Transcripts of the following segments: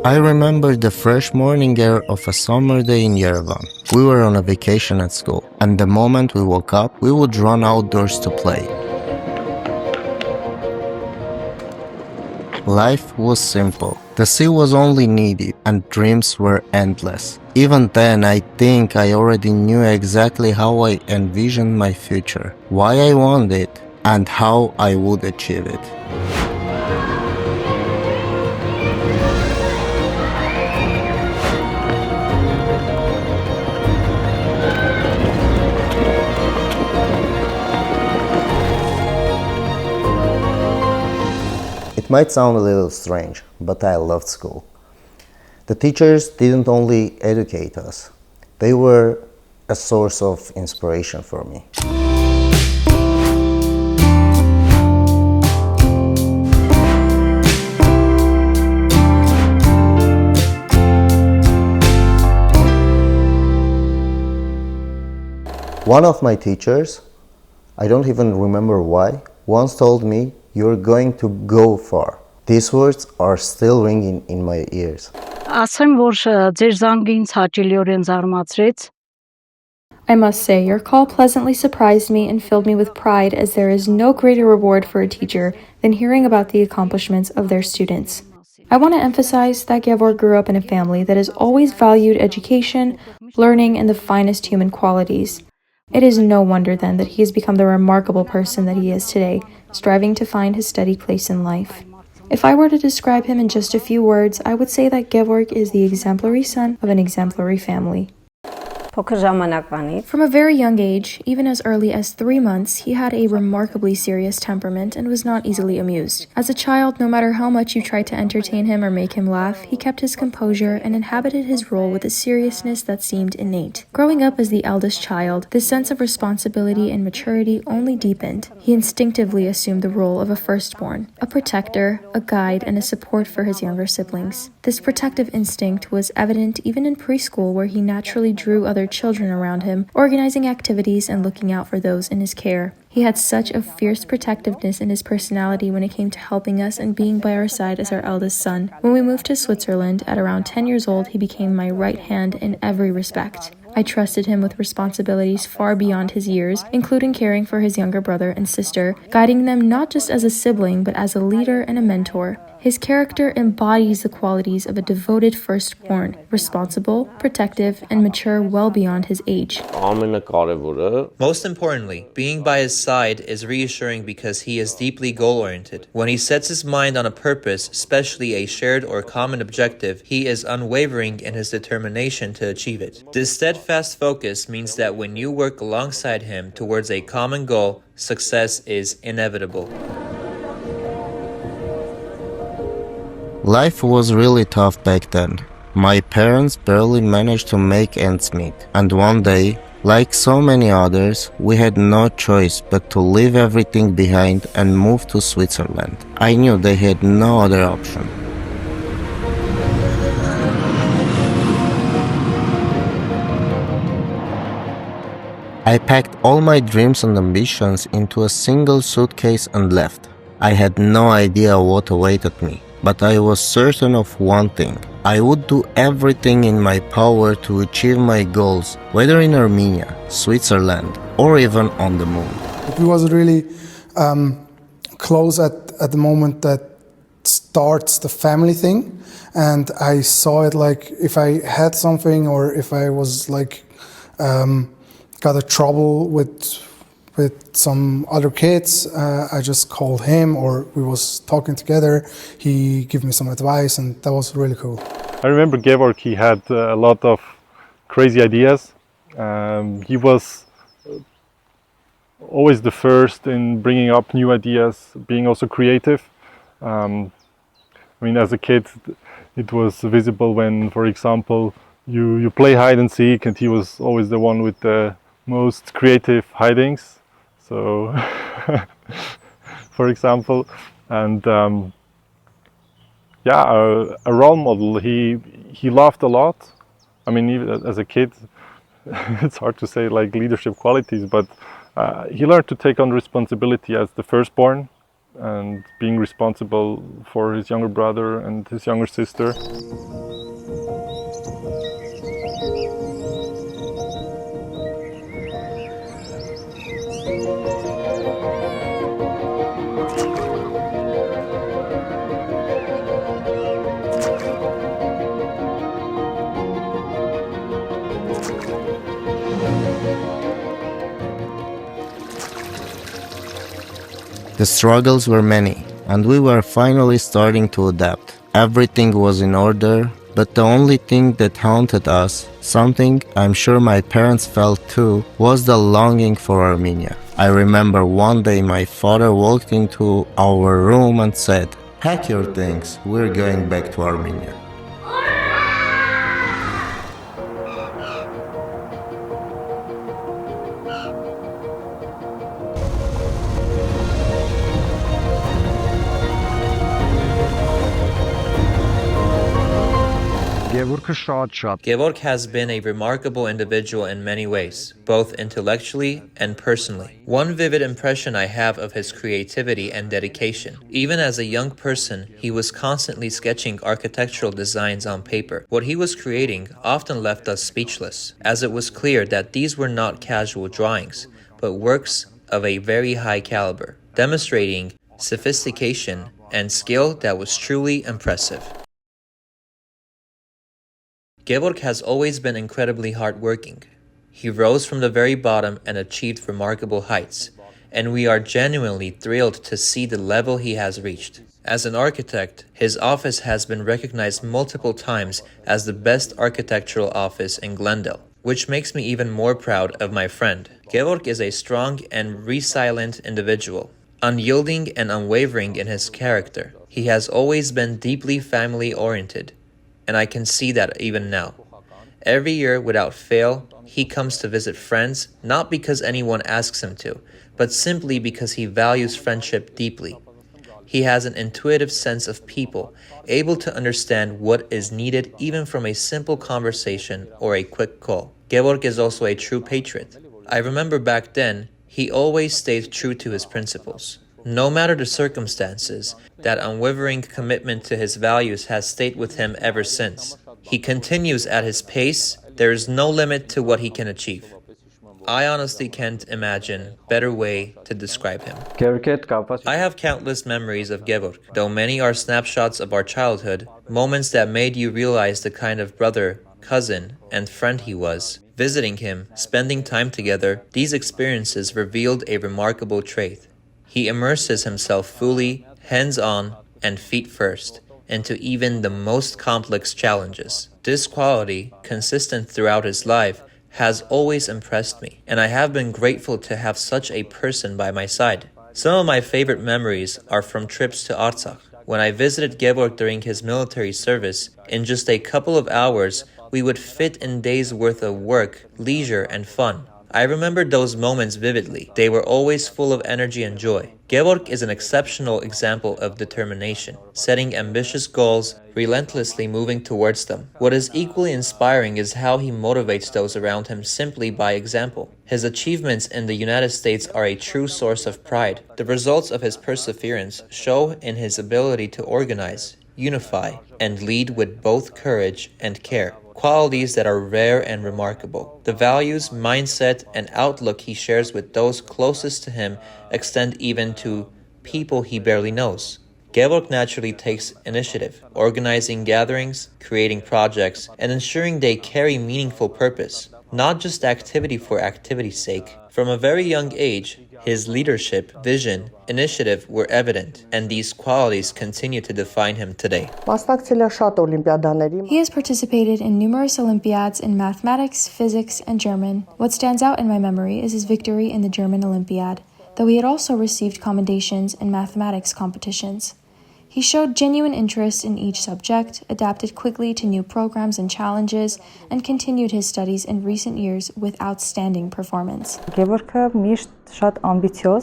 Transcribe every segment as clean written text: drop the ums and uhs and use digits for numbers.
I remember the fresh morning air of a summer day in Yerevan. We were on a vacation at school, and the moment we woke up, we would run outdoors to play. Life was simple. The sea was only needed, and dreams were endless. Even then, I think I already knew exactly how I envisioned my future, why I wanted it, and how I would achieve it. It might sound a little strange, but I loved school. The teachers didn't only educate us, they were a source of inspiration for me. One of my teachers, I don't even remember why, once told me, "You're going to go far." These words are still ringing in my ears. Ասեմ, որ ձեր զանգը ինձ հաճելիորեն զարմացրեց։ I must say, your call pleasantly surprised me and filled me with pride, as there is no greater reward for a teacher than hearing about the accomplishments of their students. I want to emphasize that Gevorg grew up in a family that has always valued education, learning, and the finest human qualities. It is no wonder then that he has become the remarkable person that he is today, striving to find his steady place in life. If I were to describe him in just a few words, I would say that Gevorg is the exemplary son of an exemplary family. From a very young age, even as early as 3 months, he had a remarkably serious temperament and was not easily amused. As a child, no matter how much you tried to entertain him or make him laugh, he kept his composure and inhabited his role with a seriousness that seemed innate. Growing up as the eldest child, this sense of responsibility and maturity only deepened. He instinctively assumed the role of a firstborn, a protector, a guide, and a support for his younger siblings. This protective instinct was evident even in preschool, where he naturally drew other children around him, organizing activities and looking out for those in his care. He had such a fierce protectiveness in his personality when it came to helping us and being by our side as our eldest son. When we moved to Switzerland at around 10 years old, he became my right hand in every respect. I trusted him with responsibilities far beyond his years, including caring for his younger brother and sister, guiding them not just as a sibling, but as a leader and a mentor. His character embodies the qualities of a devoted firstborn, responsible, protective, and mature well beyond his age. Most importantly, being by his side is reassuring because he is deeply goal-oriented. When he sets his mind on a purpose, especially a shared or common objective, he is unwavering in his determination to achieve it. This steadfast focus means that when you work alongside him towards a common goal, success is inevitable. Life was really tough back then. My parents barely managed to make ends meet, and one day, like so many others, we had no choice but to leave everything behind and move to Switzerland. I knew they had no other option. I packed all my dreams and ambitions into a single suitcase and left. I had no idea what awaited me. But I was certain of one thing. I would do everything in my power to achieve my goals, whether in Armenia, Switzerland, or even on the moon. It was really close at the moment that starts the family thing. And I saw it like if I had something or if I was like got a trouble with some other kids, I just called him or we was talking together. He gave me some advice and that was really cool. I remember Gevorg, he had a lot of crazy ideas. He was always the first in bringing up new ideas, being also creative. I mean, as a kid, it was visible when, for example, you play hide and seek and he was always the one with the most creative hidings. So, for example, and a role model. He laughed a lot. I mean, even as a kid, it's hard to say like leadership qualities, but he learned to take on responsibility as the firstborn, and being responsible for his younger brother and his younger sister. The struggles were many, and we were finally starting to adapt. Everything was in order, but the only thing that haunted us, something I'm sure my parents felt too, was the longing for Armenia. I remember one day my father walked into our room and said, "Pack your things, we're going back to Armenia." Gevorg has been a remarkable individual in many ways, both intellectually and personally. One vivid impression I have of his creativity and dedication. Even as a young person, he was constantly sketching architectural designs on paper. What he was creating often left us speechless, as it was clear that these were not casual drawings, but works of a very high caliber, demonstrating sophistication and skill that was truly impressive. Gevorg has always been incredibly hardworking. He rose from the very bottom and achieved remarkable heights, and we are genuinely thrilled to see the level he has reached. As an architect, his office has been recognized multiple times as the best architectural office in Glendale, which makes me even more proud of my friend. Gevorg is a strong and resilient individual, unyielding and unwavering in his character. He has always been deeply family-oriented, and I can see that even now. Every year, without fail, he comes to visit friends, not because anyone asks him to, but simply because he values friendship deeply. He has an intuitive sense of people, able to understand what is needed even from a simple conversation or a quick call. Gevorg is also a true patriot. I remember back then, he always stayed true to his principles. No matter the circumstances, that unwavering commitment to his values has stayed with him ever since. He continues at his pace. There is no limit to what he can achieve. I honestly can't imagine a better way to describe him. I have countless memories of Gevorg, though many are snapshots of our childhood, moments that made you realize the kind of brother, cousin, and friend he was. Visiting him, spending time together, these experiences revealed a remarkable trait. He immerses himself fully, hands-on, and feet first, into even the most complex challenges. This quality, consistent throughout his life, has always impressed me, and I have been grateful to have such a person by my side. Some of my favorite memories are from trips to Artsakh. When I visited Gevorg during his military service, in just a couple of hours, we would fit in days' worth of work, leisure, and fun. I remember those moments vividly. They were always full of energy and joy. Gevorg is an exceptional example of determination, setting ambitious goals, relentlessly moving towards them. What is equally inspiring is how he motivates those around him simply by example. His achievements in the United States are a true source of pride. The results of his perseverance show in his ability to organize, unify, and lead with both courage and care. Qualities that are rare and remarkable. The values, mindset, and outlook he shares with those closest to him extend even to people he barely knows. Gevorg naturally takes initiative, organizing gatherings, creating projects, and ensuring they carry meaningful purpose, not just activity for activity's sake. From a very young age, his leadership, vision, initiative were evident, and these qualities continue to define him today. He has participated in numerous Olympiads in mathematics, physics, and German. What stands out in my memory is his victory in the German Olympiad, though he had also received commendations in mathematics competitions. He showed genuine interest in each subject, adapted quickly to new programs and challenges, and continued his studies in recent years with outstanding performance.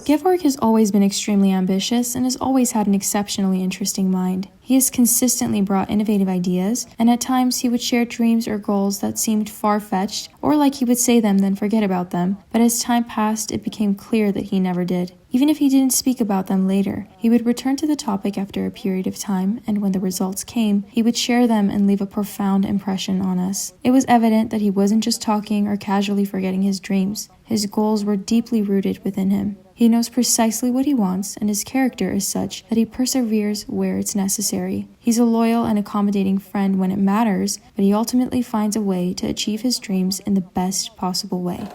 Gevorg has always been extremely ambitious and has always had an exceptionally interesting mind. He has consistently brought innovative ideas, and at times he would share dreams or goals that seemed far-fetched, or like he would say them then forget about them, but as time passed, it became clear that he never did. Even if he didn't speak about them later, he would return to the topic after a period of time, and when the results came, he would share them and leave a profound impression on us. It was evident that he wasn't just talking or casually forgetting his dreams. His goals were deeply rooted within him. He knows precisely what he wants, and his character is such that he perseveres where it's necessary. He's a loyal and accommodating friend when it matters, but he ultimately finds a way to achieve his dreams in the best possible way.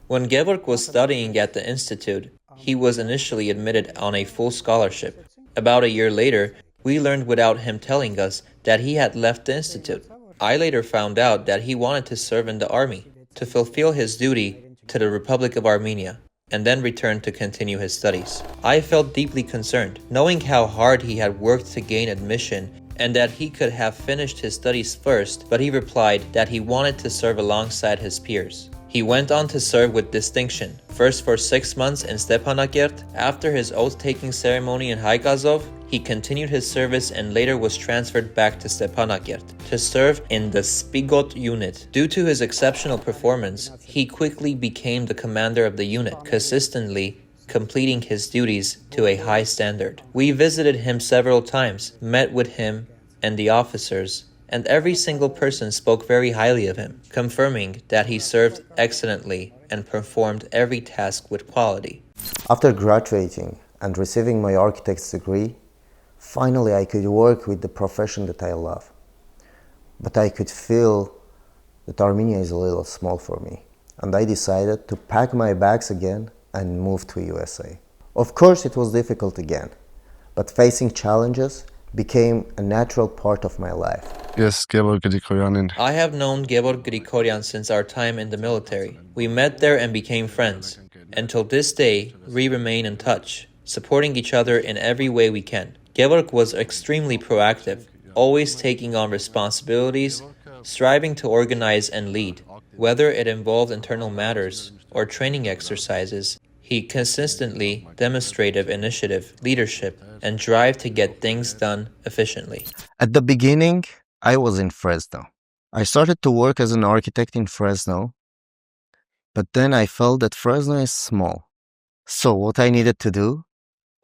When Gevorg was studying at the institute, he was initially admitted on a full scholarship. About a year later, we learned without him telling us that he had left the institute. I later found out that he wanted to serve in the army, to fulfill his duty to the Republic of Armenia, and then return to continue his studies. I felt deeply concerned, knowing how hard he had worked to gain admission and that he could have finished his studies first, but he replied that he wanted to serve alongside his peers. He went on to serve with distinction, first for 6 months in Stepanakert. After his oath-taking ceremony in Haigazov, he continued his service and later was transferred back to Stepanakert to serve in the Spigot unit. Due to his exceptional performance, he quickly became the commander of the unit, consistently completing his duties to a high standard. We visited him several times, met with him and the officers, and every single person spoke very highly of him, confirming that he served excellently and performed every task with quality. After graduating and receiving my architect's degree, finally I could work with the profession that I love. But I could feel that Armenia is a little small for me, and I decided to pack my bags again and move to USA. Of course it was difficult again, but facing challenges became a natural part of my life. Yes, Gevorg Grigoryan. I have known Gevorg Grigoryan since our time in the military. We met there and became friends. Until this day, we remain in touch, supporting each other in every way we can. Gevorg was extremely proactive, always taking on responsibilities, striving to organize and lead. Whether it involved internal matters or training exercises, he consistently demonstrated initiative, leadership, and drive to get things done efficiently. At the beginning, I was in Fresno. I started to work as an architect in Fresno, but then I felt that Fresno is small. So what I needed to do?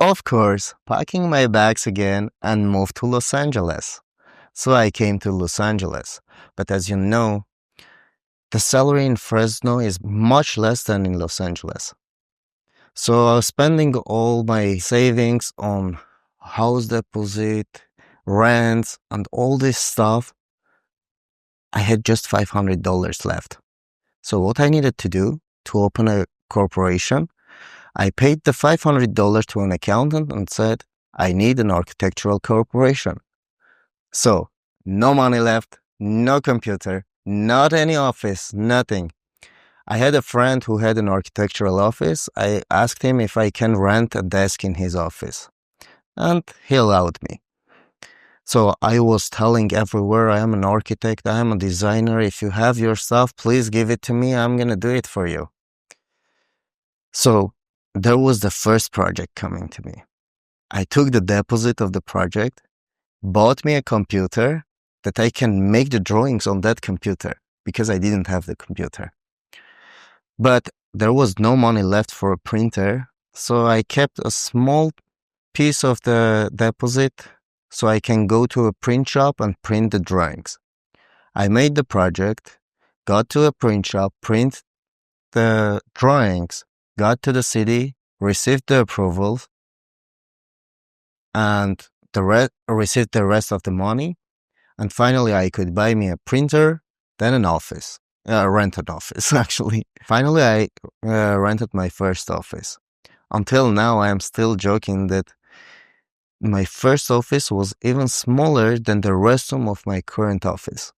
Of course, packing my bags again and move to Los Angeles. So I came to Los Angeles. But as you know, the salary in Fresno is much less than in Los Angeles. So I was spending all my savings on house deposit, rents, and all this stuff. I had just $500 left. So what I needed to do to open a corporation, I paid the $500 to an accountant and said, I need an architectural corporation. So, no money left, no computer, not any office, nothing. I had a friend who had an architectural office. I asked him if I can rent a desk in his office, and he allowed me. So I was telling everywhere, I am an architect, I am a designer. If you have your stuff, please give it to me. I'm gonna do it for you. So there was the first project coming to me. I took the deposit of the project, bought me a computer that I can make the drawings on that computer because I didn't have the computer. But there was no money left for a printer, so I kept a small piece of the deposit so I can go to a print shop and print the drawings. I made the project, got to a print shop, print the drawings, got to the city, received the approvals, and received the rest of the money. And finally, I could buy me a printer, then an office. Rent an office, actually. Finally, I rented my first office. Until now, I am still joking that my first office was even smaller than the restroom of my current office.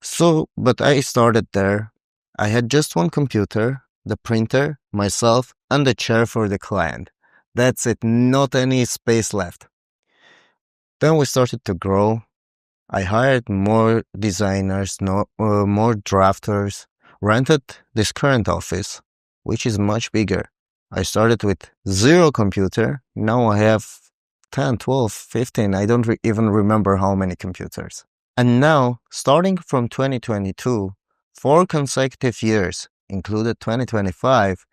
So, but I started there. I had just one computer, the printer, myself, and the chair for the client. That's it, not any space left. Then we started to grow. I hired more designers, more drafters, rented this current office, which is much bigger. I started with 0 computer. Now I have 10, 12, 15. I don't even remember how many computers. And now, starting from 2022, 4 consecutive years, included 2025,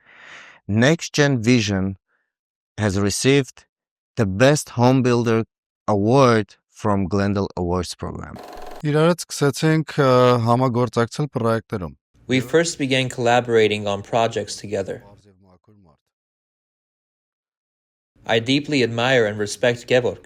Next Gen Vision has received the Best Home Builder Award from Glendale Awards program. Իրարից սկսեցինք համագործակցել պրոյեկտերում։ We first began collaborating on projects together. I deeply admire and respect Gevorg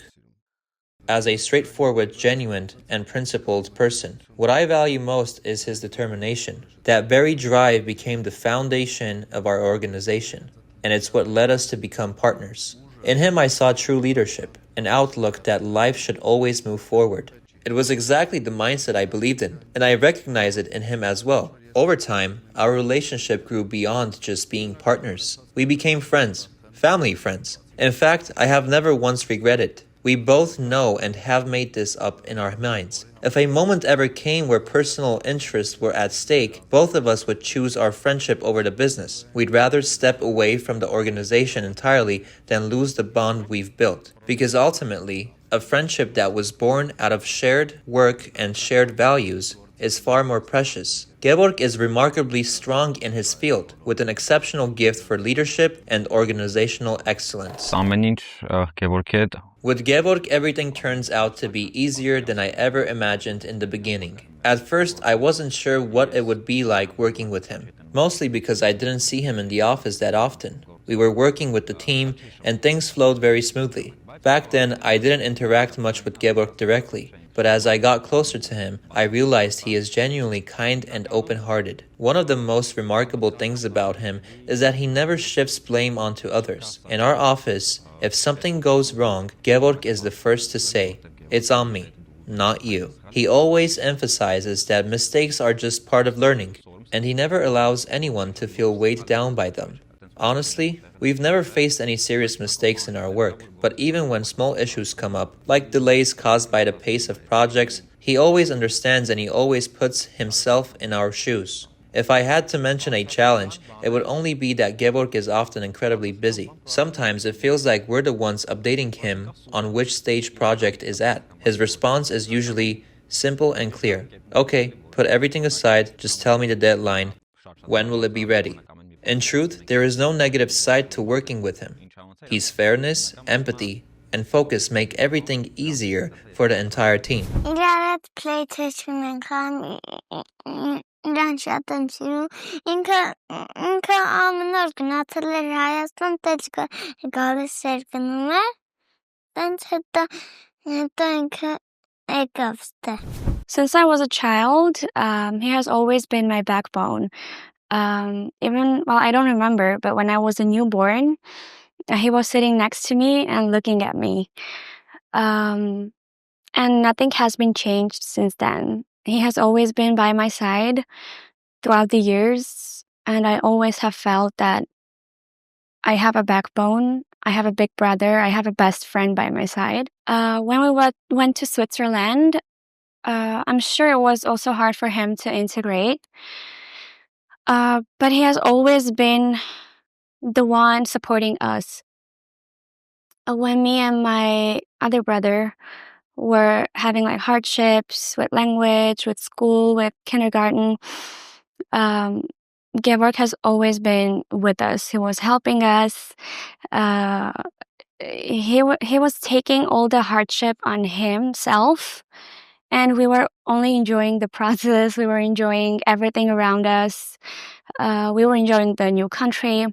as a straightforward, genuine, and principled person. What I value most is his determination. That very drive became the foundation of our organization, and it's what led us to become partners. In him, I saw true leadership, an outlook that life should always move forward. It was exactly the mindset I believed in, and I recognize it in him as well. Over time, our relationship grew beyond just being partners. We became friends, family friends. In fact, I have never once regretted. We both know and have made this up in our minds. If a moment ever came where personal interests were at stake, both of us would choose our friendship over the business. We'd rather step away from the organization entirely than lose the bond we've built. Because ultimately, a friendship that was born out of shared work and shared values is far more precious. Gevorg is remarkably strong in his field, with an exceptional gift for leadership and organizational excellence. With Gevorg, everything turns out to be easier than I ever imagined in the beginning. At first, I wasn't sure what it would be like working with him, mostly because I didn't see him in the office that often. We were working with the team, and things flowed very smoothly. Back then, I didn't interact much with Gevorg directly, but as I got closer to him, I realized he is genuinely kind and open-hearted. One of the most remarkable things about him is that he never shifts blame onto others. In our office, if something goes wrong, Gevorg is the first to say, "It's on me, not you." He always emphasizes that mistakes are just part of learning, and he never allows anyone to feel weighed down by them. Honestly, we've never faced any serious mistakes in our work, but even when small issues come up, like delays caused by the pace of projects, he always understands and he always puts himself in our shoes. If I had to mention a challenge, it would only be that Gevorg is often incredibly busy. Sometimes it feels like we're the ones updating him on which stage project is at. His response is usually simple and clear. "Okay, put everything aside, just tell me the deadline. When will it be ready?" In truth, there is no negative side to working with him. His fairness, empathy, and focus make everything easier for the entire team. Since I was a child, he has always been my backbone. I don't remember, but when I was a newborn, he was sitting next to me and looking at me. And nothing has been changed since then. He has always been by my side throughout the years, and I always have felt that I have a backbone, I have a big brother, I have a best friend by my side. When we went to Switzerland, I'm sure it was also hard for him to integrate. But he has always been the one supporting us. When me and my other brother were having like hardships with language, with school, with kindergarten, Gevorg has always been with us. He was helping us. He was taking all the hardship on himself, and we were only enjoying the process. We were enjoying everything around us. We were enjoying the new country,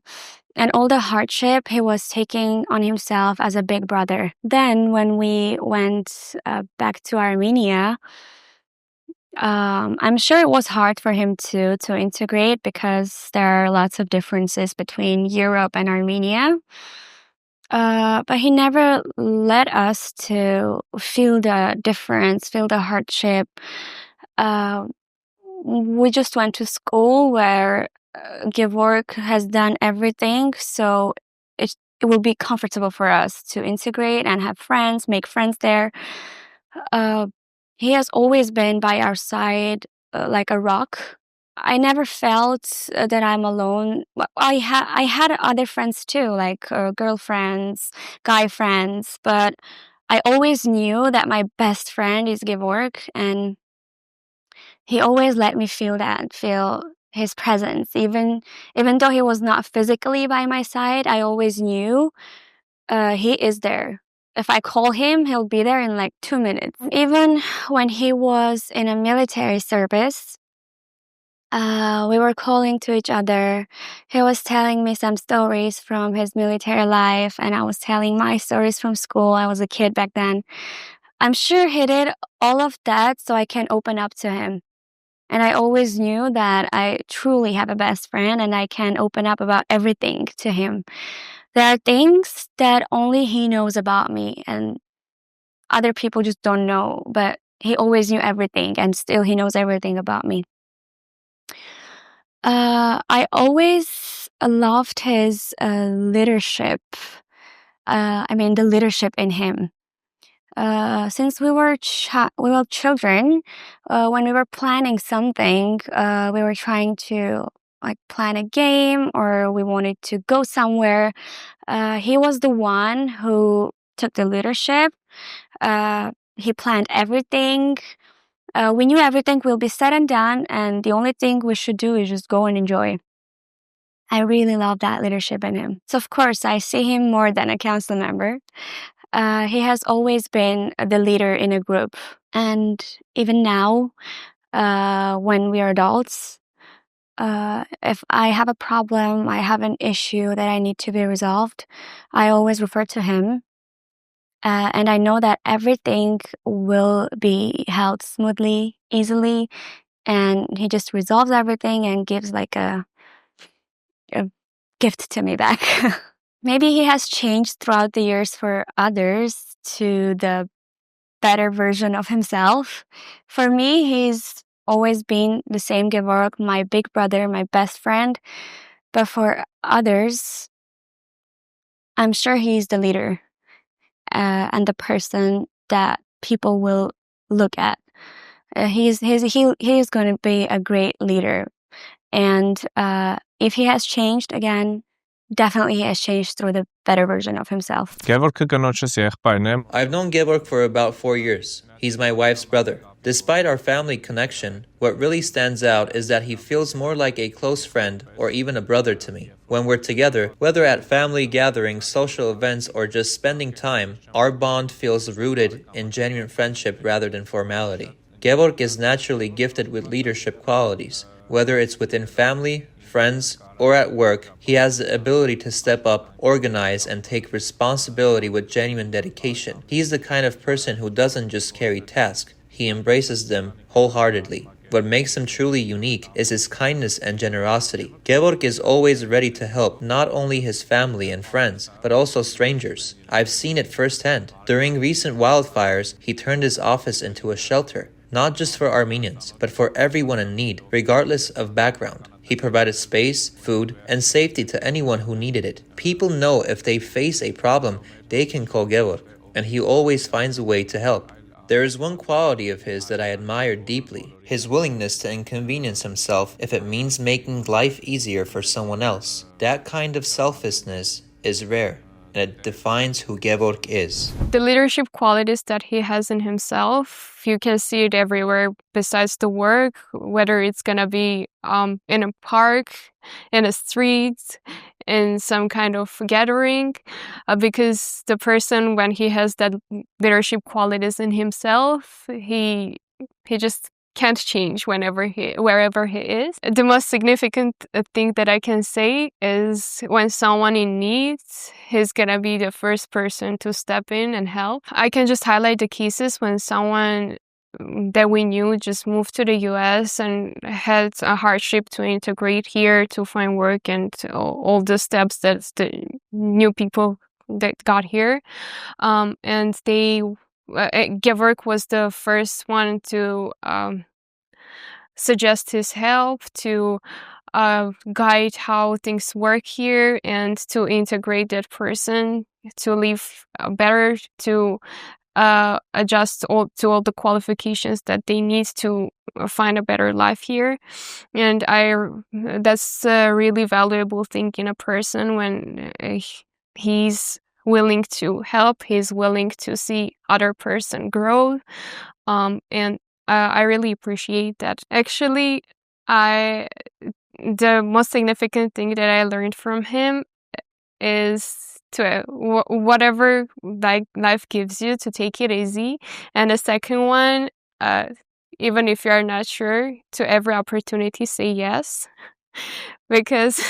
and all the hardship he was taking on himself as a big brother. Then when we went back to Armenia, I'm sure it was hard for him to integrate because there are lots of differences between Europe and Armenia. But he never let us to feel the difference, feel the hardship. We just went to school where Gevorg has done everything, so it will be comfortable for us to integrate and have friends, make friends there. He has always been by our side like a rock. I never felt that I'm alone. I had other friends too, like girlfriends, guy friends, but I always knew that my best friend is Gevorg, and he always let me feel his presence. Even though he was not physically by my side, I always knew he is there. If I call him, he'll be there in like 2 minutes. Even when he was in a military service, we were calling to each other. He was telling me some stories from his military life, and I was telling my stories from school. I was a kid back then. I'm sure he did all of that so I can open up to him. And I always knew that I truly have a best friend and I can open up about everything to him. There are things that only he knows about me and other people just don't know, but he always knew everything and still he knows everything about me. I always loved his leadership. The leadership in him. Since we were children, when we were planning something, we were trying to like plan a game or we wanted to go somewhere. He was the one who took the leadership. He planned everything. We knew everything will be said and done, and the only thing we should do is just go and enjoy. I really love that leadership in him. So of course, I see him more than a council member. He has always been the leader in a group. And even now, when we are adults, if I have a problem, I have an issue that I need to be resolved, I always refer to him. And I know that everything will be held smoothly, easily, and he just resolves everything and gives like a gift to me back. Maybe he has changed throughout the years for others to the better version of himself. For me, he's always been the same Gevorg, my big brother, my best friend. But for others, I'm sure he's the leader and the person that people will look at. He's going to be a great leader. And if he has changed again, definitely he has changed through the better version of himself. I've known Gevorg for about 4 years. He's my wife's brother. Despite our family connection, what really stands out is that he feels more like a close friend or even a brother to me. When we're together, whether at family gatherings, social events, or just spending time, our bond feels rooted in genuine friendship rather than formality. Gevorg is naturally gifted with leadership qualities. Whether it's within family, friends, or at work, he has the ability to step up, organize, and take responsibility with genuine dedication. He's the kind of person who doesn't just carry tasks, he embraces them wholeheartedly. What makes him truly unique is his kindness and generosity. Gevorg is always ready to help not only his family and friends, but also strangers. I've seen it firsthand. During recent wildfires, he turned his office into a shelter, not just for Armenians, but for everyone in need, regardless of background. He provided space, food, and safety to anyone who needed it. People know if they face a problem, they can call Gevorg, and he always finds a way to help. There is one quality of his that I admire deeply, his willingness to inconvenience himself if it means making life easier for someone else. That kind of selflessness is rare, and it defines who Gevorg is. The leadership qualities that he has in himself, you can see it everywhere besides the work, whether it's gonna be in a park, in a street, in some kind of gathering, because the person, when he has that leadership qualities in himself, he just can't change wherever he is. The most significant thing that I can say is when someone in need, he's gonna be the first person to step in and help. I can just highlight the cases when someone that we knew just moved to the US and had a hardship to integrate here, to find work, and all the steps that the new people that got here. And Gevorg was the first one to suggest his help, to guide how things work here, and to integrate that person to live better, to adjust to all the qualifications that they need to find a better life here. And that's a really valuable thing in a person when he's willing to help, he's willing to see other person grow, and I really appreciate that. Actually, the most significant thing that I learned from him is to whatever like life gives you, to take it easy. And the second one, even if you're not sure, to every opportunity say yes, because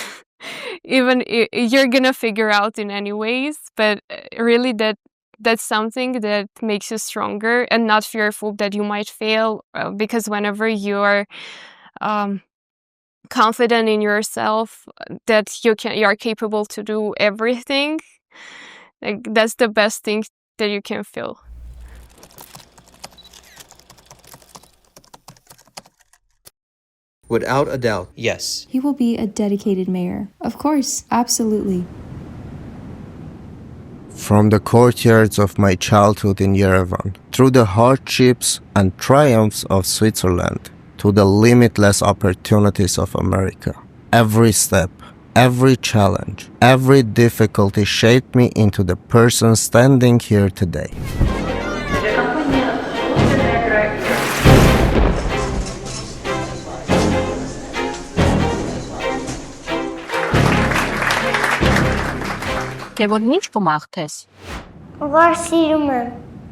even you're gonna figure out in any ways, but really that's something that makes you stronger and not fearful that you might fail, because whenever you're confident in yourself that you're capable to do everything, like that's the best thing that you can feel. Without a doubt, yes. He will be a dedicated mayor. Of course, absolutely. From the courtyards of my childhood in Yerevan, through the hardships and triumphs of Switzerland, to the limitless opportunities of America. Every step, every challenge, every difficulty shaped me into the person standing here today.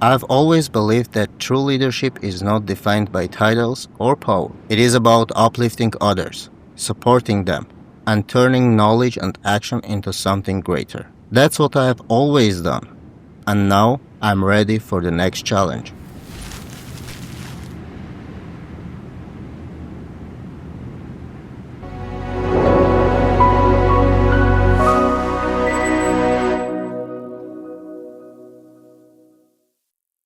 I've always believed that true leadership is not defined by titles or power. It is about uplifting others, supporting them, and turning knowledge and action into something greater. That's what I have always done. And now I'm ready for the next challenge.